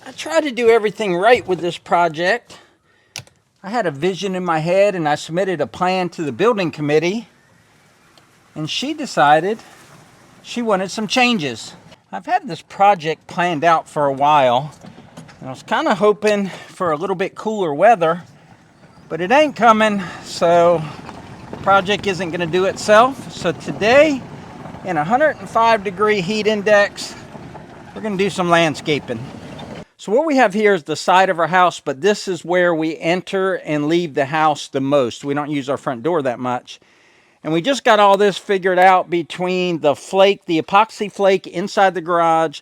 I tried to do everything right with this project. I had a vision in my head and I submitted a plan to the building committee, and she decided she wanted some changes. I've had this project planned out for a while, and I was kind of hoping for a little bit cooler weather, but it ain't coming, so the project isn't going to do itself. So today, in 105-degree heat index, we're going to do some landscaping. So what we have here is the side of our house, but this is where we enter and leave the house the most. We don't use our front door that much. And we just got all this figured out between the flake, the epoxy flake inside the garage,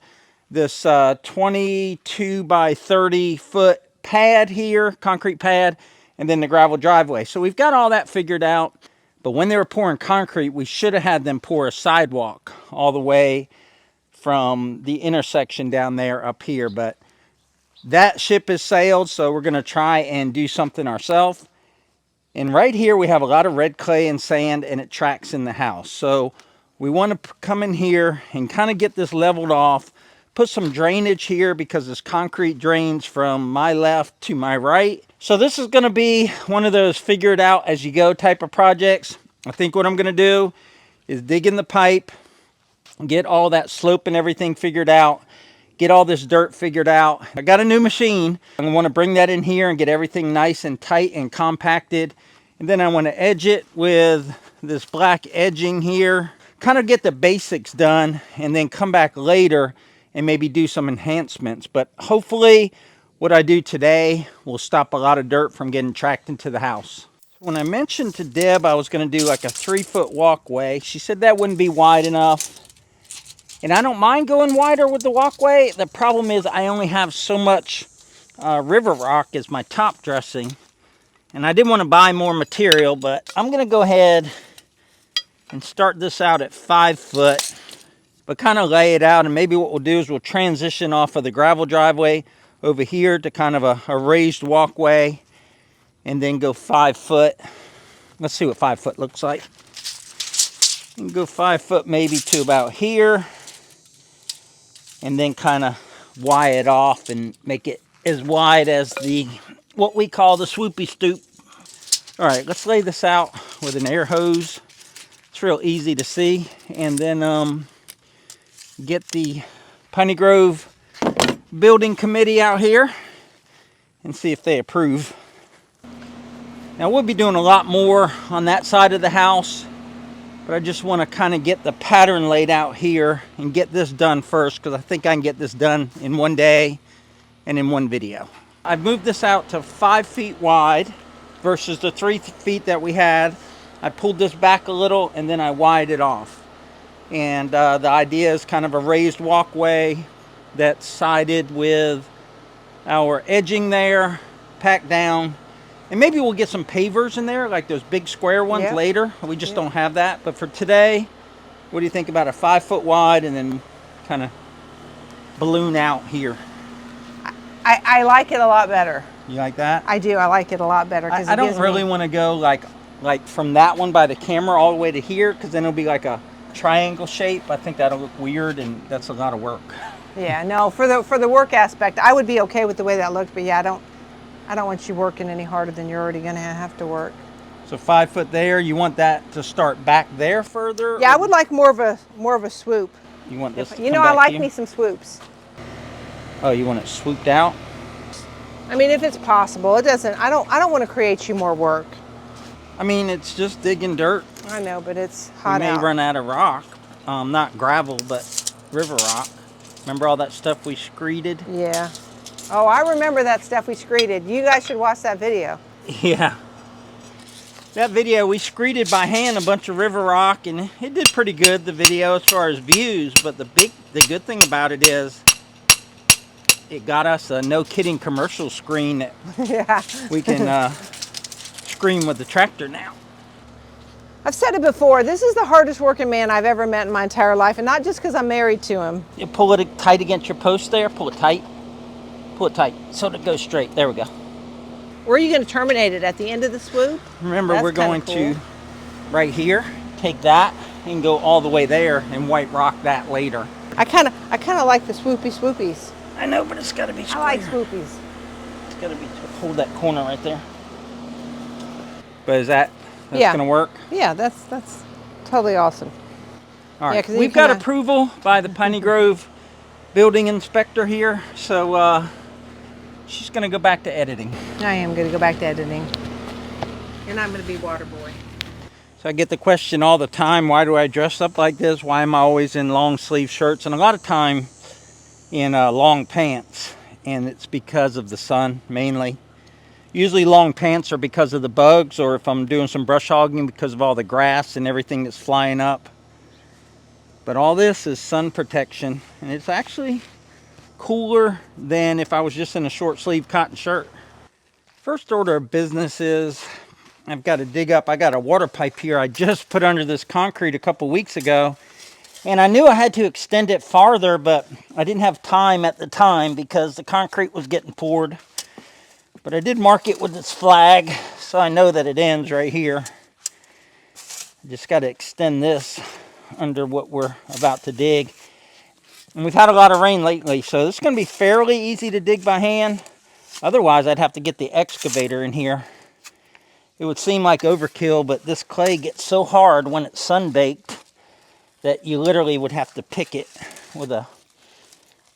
this 22 by 30 foot pad here, concrete pad, and then the gravel driveway. So we've got all that figured out. But when they were pouring concrete, we should have had them pour a sidewalk all the way from the intersection down there up here. But that ship has sailed, so we're going to try and do something ourselves. And right here we have a lot of red clay and sand, and it tracks in the house. So we want to come in here and kind of get this leveled off, put some drainage here because this concrete drains from my left to my right. So this is going to be one of those figure it out as you go type of projects. I think what I'm going to do is dig in the pipe, get all that slope and everything figured out, get all this dirt figured out. I got a new machine. I want to bring that in here and get everything nice and tight and compacted. And then I want to edge it with this black edging here. Kind of get the basics done and then come back later and maybe do some enhancements. But hopefully what I do today will stop a lot of dirt from getting tracked into the house. When I mentioned to Deb I was going to do like a 3-foot walkway, she said that wouldn't be wide enough. And I don't mind going wider with the walkway. The problem is I only have so much river rock as my top dressing. And I didn't want to buy more material, but I'm going to go ahead and start this out at 5 foot. But kind of lay it out, and maybe what we'll do is we'll transition off of the gravel driveway over here to kind of a raised walkway. And then go 5 foot. Let's see what 5 foot looks like. And go 5 foot maybe to about here. And then kind of wire it off and make it as wide as the what we call the swoopy stoop. All right, let's lay this out with an air hose. It's real easy to see. And then get the Piney Grove building committee out here and see if they approve. Now we'll be doing a lot more on that side of the house, but I just want to kind of get the pattern laid out here and get this done first, because I think I can get this done in one day and in one video. I've moved this out to 5 feet wide versus the 3 feet that we had. I pulled this back a little and then I widened it off. And the idea is kind of a raised walkway that's sided with our edging there, packed down. And maybe we'll get some pavers in there, like those big square ones later. We just don't have that. But for today, what do you think about a 5 foot wide and then kind of balloon out here? I like it a lot better. You like that? I do. I like it a lot better. I don't really want to go like from that one by the camera all the way to here, because then it'll be like a triangle shape. I think that'll look weird, and that's a lot of work. Yeah, no, for the work aspect, I would be okay with the way that looked, but yeah, I don't want you working any harder than you're already going to have to work. So 5 foot there. You want that to start back there further? Yeah, I would like more of a swoop. You want this? You know, I like me some swoops. Oh, you want it swooped out? I mean, if it's possible. It doesn't. I don't want to create you more work. I mean, it's just digging dirt. I know, but it's hot out. We may run out of rock. Not gravel, but river rock. Remember all that stuff we screeded? Yeah. Oh, I remember that stuff we screeded. You guys should watch that video. Yeah. That video, we screeded by hand a bunch of river rock, and it did pretty good, the video, as far as views. But the good thing about it is it got us a no kidding commercial screen that we can screen with the tractor now. I've said it before, this is the hardest working man I've ever met in my entire life, and not just because I'm married to him. You pull it tight against your post there, pull it tight so that it goes straight. There we go. Where are you going to terminate it? At the end of the swoop? Remember, we're going to right here, take that and go all the way there and white rock that later. I kind of like the swoopy swoopies. I know, but it's got to be square. I like swoopies. It's got to be, hold that corner right there. But is that's Yeah. going to work? Yeah, that's totally awesome. All right, 'cause we've got approval by the Piney Grove building inspector here, so she's going to go back to editing. I am going to go back to editing. And I'm going to be water boy. So I get the question all the time, why do I dress up like this? Why am I always in long sleeve shirts? And a lot of time in long pants. And it's because of the sun, mainly. Usually long pants are because of the bugs, or if I'm doing some brush hogging because of all the grass and everything that's flying up. But all this is sun protection, and it's actually cooler than if I was just in a short sleeve cotton shirt. First order of business is I've got to dig up. I got a water pipe here I just put under this concrete a couple weeks ago, and I knew I had to extend it farther, but I didn't have time at the time because the concrete was getting poured. But I did mark it with this flag, so I know that it ends right here. I just got to extend this under what we're about to dig. And we've had a lot of rain lately, so this is going to be fairly easy to dig by hand. Otherwise, I'd have to get the excavator in here. It would seem like overkill, but this clay gets so hard when it's sun-baked that you literally would have to pick it with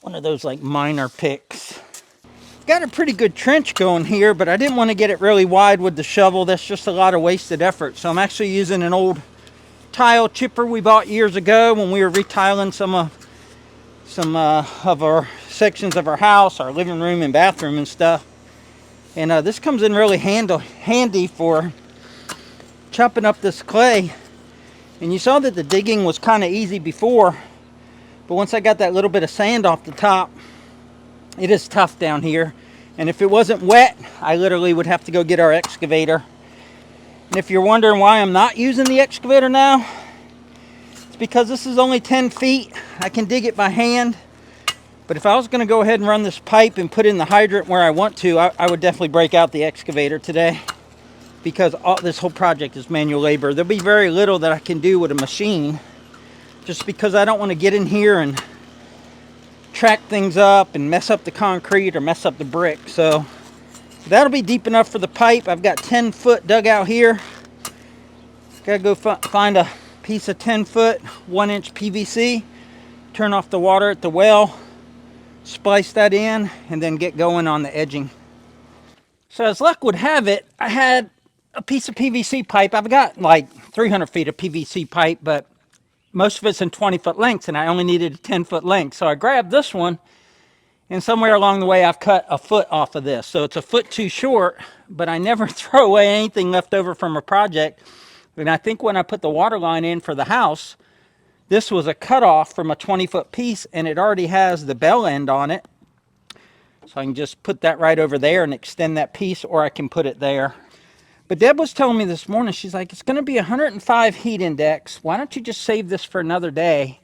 one of those like miner picks. Got a pretty good trench going here, but I didn't want to get it really wide with the shovel. That's just a lot of wasted effort. So I'm actually using an old tile chipper we bought years ago when we were retiling some of our sections of our house, our living room and bathroom and stuff. And this comes in really handy for chopping up this clay. And you saw that the digging was kind of easy before, but once I got that little bit of sand off the top, it is tough down here. And if it wasn't wet, I literally would have to go get our excavator. And if you're wondering why I'm not using the excavator now, it's because this is only 10 feet. I can dig it by hand. But if I was going to go ahead and run this pipe and put in the hydrant where I want to, I would definitely break out the excavator today. Because this whole project is manual labor. There'll be very little that I can do with a machine. Just because I don't want to get in here and track things up and mess up the concrete or mess up the brick. So that'll be deep enough for the pipe. I've got 10 foot dug out here. Gotta go find a piece of 10 foot 1 inch PVC, turn off the water at the well, splice that in, and then get going on the edging. So as luck would have it, I had a piece of PVC pipe. I've got like 300 feet of PVC pipe, but most of it's in 20 foot lengths, and I only needed a 10 foot length. So I grabbed this one, and somewhere along the way I've cut a foot off of this. So it's a foot too short, but I never throw away anything left over from a project. And I think when I put the water line in for the house, this was a cutoff from a 20 foot piece, and it already has the bell end on it. So I can just put that right over there and extend that piece, or I can put it there. But Deb was telling me this morning, she's like, it's going to be 105 heat index. Why don't you just save this for another day?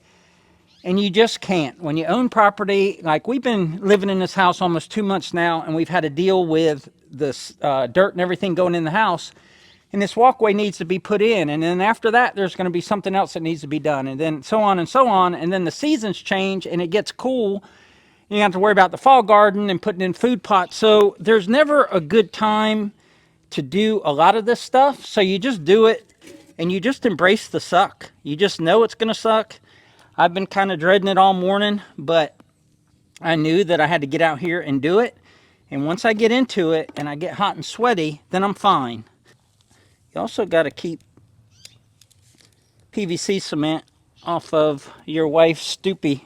And you just can't. When you own property, like we've been living in this house almost 2 months now, and we've had to deal with this dirt and everything going in the house. And this walkway needs to be put in. And then after that, there's going to be something else that needs to be done. And then so on and so on. And then the seasons change and it gets cool. You have to worry about the fall garden and putting in food plots. So there's never a good time to do a lot of this stuff. So you just do it and you just embrace the suck. You just know it's going to suck. I've been kind of dreading it all morning, but I knew that I had to get out here and do it. And once I get into it and I get hot and sweaty, then I'm fine. You also got to keep PVC cement off of your wife's stoopy.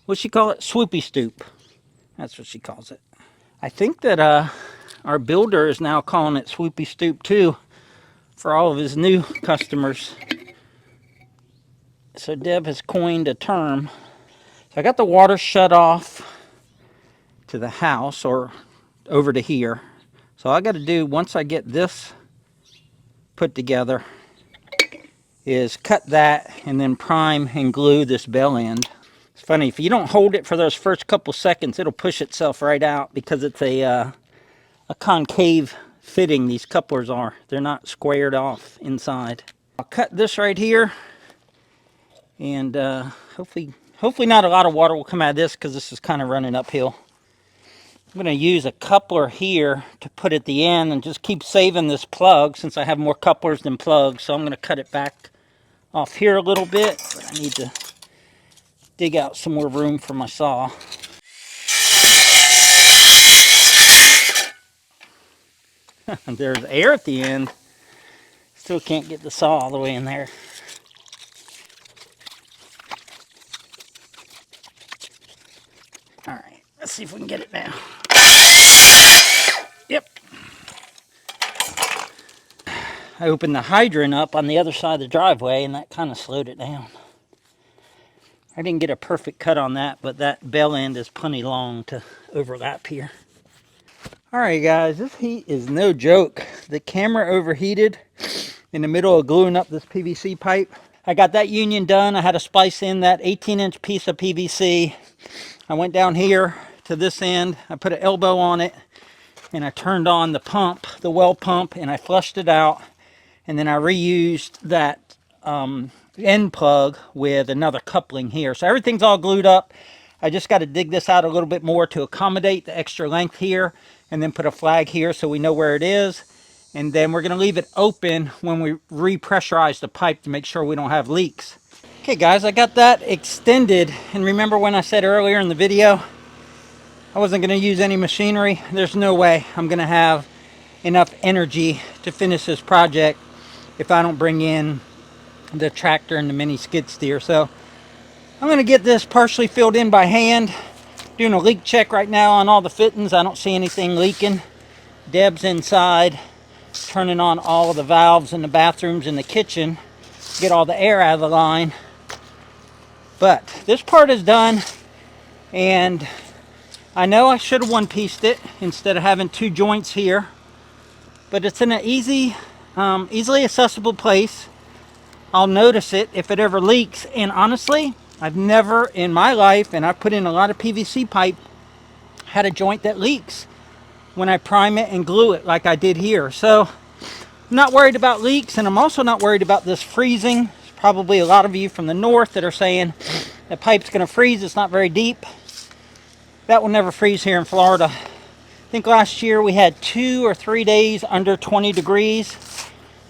What's she call it? Swoopy stoop. That's what she calls it. I think that our builder is now calling it Swoopy Stoop too for all of his new customers. So Deb has coined a term. So I got the water shut off to the house or over to here. So all I got to do once I get this put together is cut that and then prime and glue this bell end. It's funny, if you don't hold it for those first couple seconds, it'll push itself right out because it's a concave fitting, these couplers are. They're not squared off inside. I'll cut this right here, and hopefully not a lot of water will come out of this because this is kind of running uphill. I'm going to use a coupler here to put at the end and just keep saving this plug since I have more couplers than plugs. So I'm going to cut it back off here a little bit. But I need to dig out some more room for my saw. And there's air at the end. Still can't get the saw all the way in there. All right, let's see if we can get it now. Yep. I opened the hydrant up on the other side of the driveway and that kind of slowed it down. I didn't get a perfect cut on that, but that bell end is plenty long to overlap here. All right, guys, this heat is no joke. The camera overheated in the middle of gluing up this PVC pipe. I got that union done. I had to splice in that 18-inch piece of PVC. I went down here to this end. I put an elbow on it and I turned on the pump, the well pump, and I flushed it out. And then I reused that end plug with another coupling here. So everything's all glued up. I just got to dig this out a little bit more to accommodate the extra length here, and then put a flag here so we know where it is. And then we're going to leave it open when we repressurize the pipe to make sure we don't have leaks. Okay guys, I got that extended. And remember when I said earlier in the video I wasn't going to use any machinery? There's no way I'm going to have enough energy to finish this project if I don't bring in the tractor and the mini skid steer. So I'm going to get this partially filled in by hand. Doing a leak check right now on all the fittings. I don't see anything leaking. Deb's inside turning on all of the valves in the bathrooms and the kitchen, get all the air out of the line. But this part is done, and I know I should have one-pieced it instead of having two joints here, but it's in an easily accessible place. I'll notice it if it ever leaks. And honestly, I've never in my life, and I've put in a lot of PVC pipe, had a joint that leaks when I prime it and glue it like I did here. So I'm not worried about leaks, and I'm also not worried about this freezing. There's probably a lot of you from the north that are saying the pipe's going to freeze. It's not very deep. That will never freeze here in Florida. I think last year we had 2 or 3 days under 20 degrees,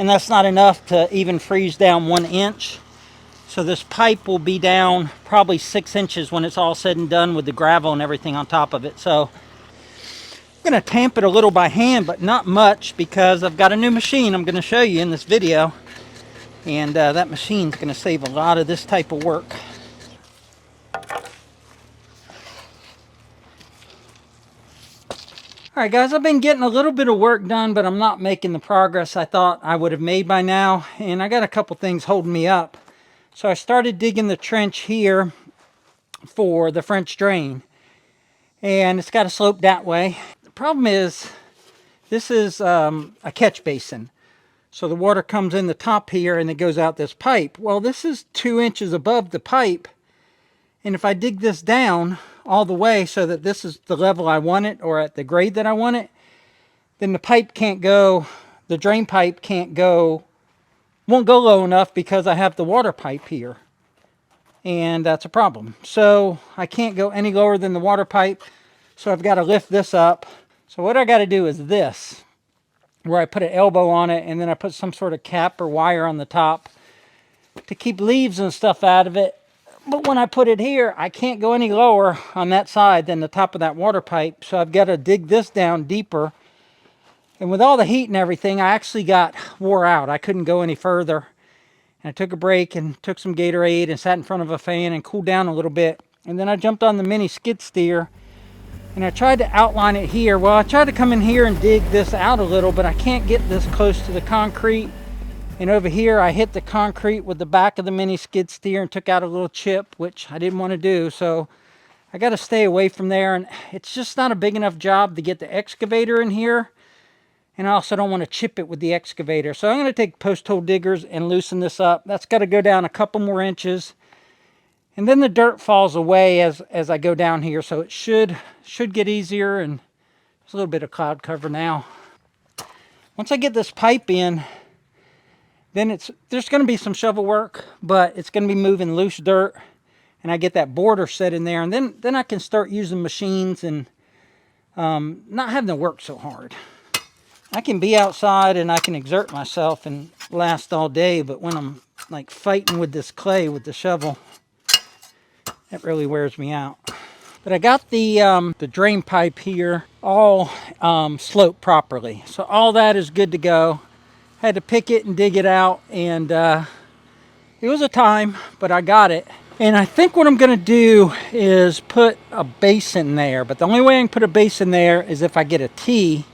and that's not enough to even freeze down 1 inch. So this pipe will be down probably 6 inches when it's all said and done with the gravel and everything on top of it. So I'm going to tamp it a little by hand, but not much, because I've got a new machine I'm going to show you in this video. And that machine's going to save a lot of this type of work. Alright guys, I've been getting a little bit of work done, but I'm not making the progress I thought I would have made by now. And I got a couple things holding me up. So I started digging the trench here for the French drain. And it's got to slope that way. The problem is, this is a catch basin. So the water comes in the top here and it goes out this pipe. Well, this is 2 inches above the pipe. And if I dig this down all the way so that this is the level I want it, or at the grade that I want it, then the pipe can't go, the drain pipe can't go, won't go low enough because I have the water pipe here. And that's a problem. So I can't go any lower than the water pipe. So I've got to lift this up. So what I got to do is this, where I put an elbow on it and then I put some sort of cap or wire on the top to keep leaves and stuff out of it. But when I put it here, I can't go any lower on that side than the top of that water pipe. So I've got to dig this down deeper. And with all the heat and everything, I actually got wore out. I couldn't go any further. And I took a break and took some Gatorade and sat in front of a fan and cooled down a little bit. And then I jumped on the mini skid steer and I tried to outline it here. Well, I tried to come in here and dig this out a little, but I can't get this close to the concrete. And over here, I hit the concrete with the back of the mini skid steer and took out a little chip, which I didn't want to do. So I got to stay away from there. And it's just not a big enough job to get the excavator in here. And I also don't want to chip it with the excavator. So I'm going to take post hole diggers and loosen this up. That's got to go down a couple more inches. And then the dirt falls away as I go down here. So it should get easier. And there's a little bit of cloud cover now. Once I get this pipe in, then there's going to be some shovel work, but it's going to be moving loose dirt. And I get that border set in there. And then I can start using machines and not having to work so hard. I can be outside and I can exert myself and last all day, but when I'm like fighting with this clay with the shovel, that really wears me out. But I got the drain pipe here all sloped properly. So all that is good to go. Had to pick it and dig it out, and it was a time, but I got it. And I think what I'm gonna do is put a basin there, but the only way I can put a basin there is if I get a T,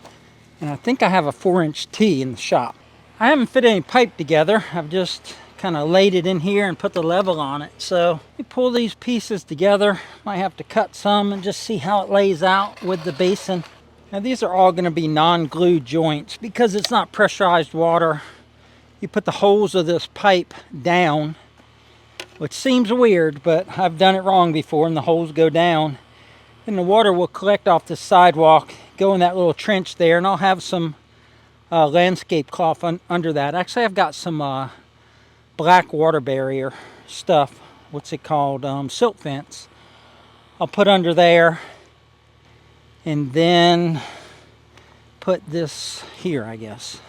and I think I have a 4-inch T in the shop. I haven't fit any pipe together. I've just kind of laid it in here and put the level on it. So let me pull these pieces together. Might have to cut some and just see how it lays out with the basin. Now these are all going to be non-glued joints because it's not pressurized water. You put the holes of this pipe down, which seems weird, but I've done it wrong before, and the holes go down. Then the water will collect off the sidewalk, go in that little trench there, and I'll have some landscape cloth under that. Actually, I've got some black water barrier stuff. What's it called? Silt fence. I'll put under there, and then put this here, I guess.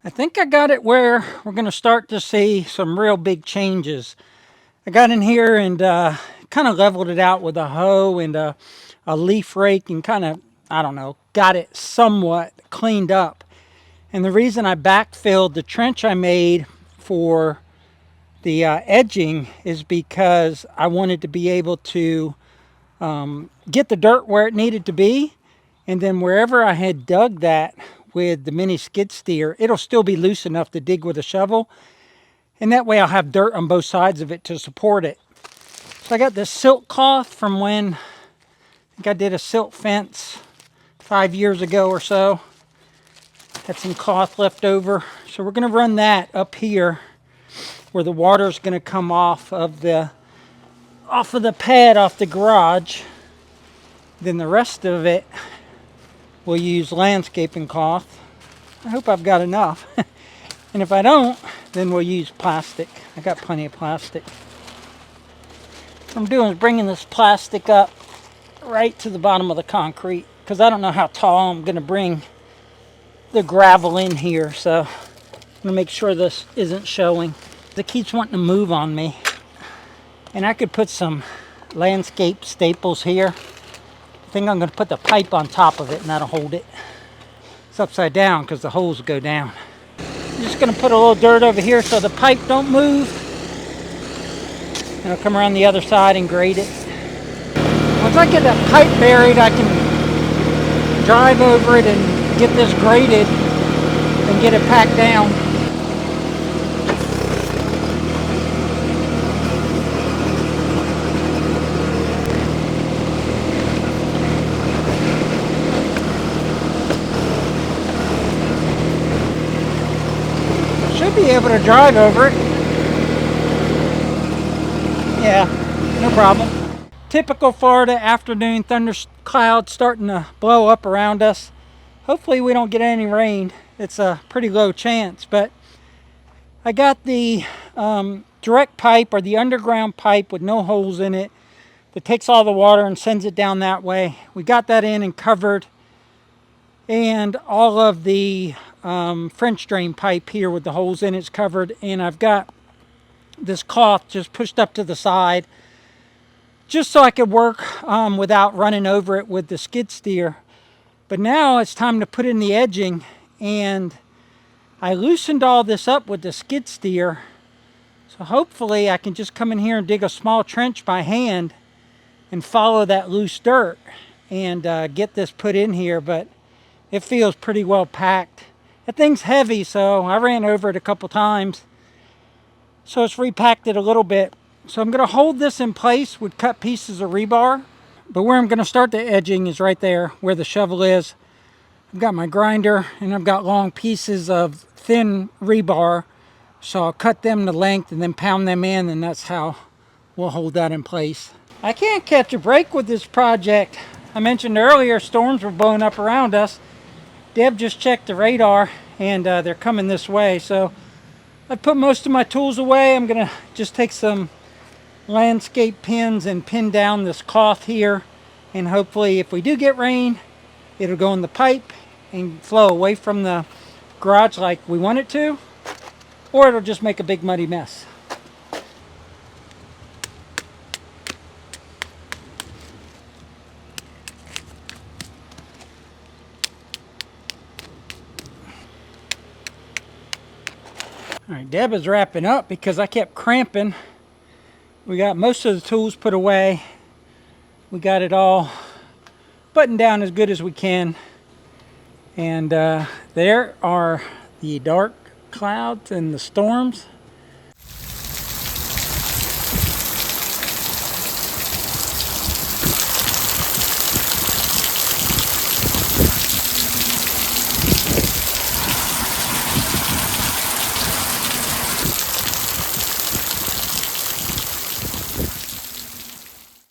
I think I got it where we're going to start to see some real big changes. I got in here and kind of leveled it out with a hoe and a leaf rake and kind of, I don't know, got it somewhat cleaned up. And the reason I backfilled the trench I made for the edging is because I wanted to be able to get the dirt where it needed to be, and then wherever I had dug that with the mini skid steer, it'll still be loose enough to dig with a shovel, and that way I'll have dirt on both sides of it to support it. So I got this silk cloth from when I think I did a silt fence 5 years ago or so. Had some cloth left over, so we're going to run that up here where the water is going to come off of the pad off the garage. Then the rest of it we'll use landscaping cloth. I hope I've got enough. And if I don't, then we'll use plastic. I got plenty of plastic. What I'm doing is bringing this plastic up right to the bottom of the concrete, because I don't know how tall I'm going to bring the gravel in here. So I'm going to make sure this isn't showing. It keeps wanting to move on me. And I could put some landscape staples here. I think I'm going to put the pipe on top of it, and that'll hold it. It's upside down because the holes go down. I'm just going to put a little dirt over here so the pipe don't move. And I'll come around the other side and grade it. Once I get that pipe buried, I can drive over it and get this graded and get it packed down. Be able to drive over it. Yeah, no problem. Typical Florida afternoon, thunder clouds starting to blow up around us. Hopefully we don't get any rain. It's a pretty low chance, but I got the direct pipe, or the underground pipe with no holes in it, that takes all the water and sends it down that way. We got that in and covered, and all of the French drain pipe here with the holes in it's covered, and I've got this cloth just pushed up to the side just so I could work without running over it with the skid steer. But now it's time to put in the edging, and I loosened all this up with the skid steer, so hopefully I can just come in here and dig a small trench by hand and follow that loose dirt and get this put in here. But it feels pretty well packed. That thing's heavy, so I ran over it a couple times. So it's repacked it a little bit. So I'm going to hold this in place with cut pieces of rebar. But where I'm going to start the edging is right there where the shovel is. I've got my grinder and I've got long pieces of thin rebar. So I'll cut them to length and then pound them in, and that's how we'll hold that in place. I can't catch a break with this project. I mentioned earlier storms were blowing up around us. Deb just checked the radar and they're coming this way. So I put most of my tools away. I'm gonna just take some landscape pins and pin down this cloth here, and hopefully if we do get rain, it'll go in the pipe and flow away from the garage like we want it to, or it'll just make a big muddy mess. All right, Deb is wrapping up because I kept cramping. We got most of the tools put away. We got it all buttoned down as good as we can. And there are the dark clouds and the storms.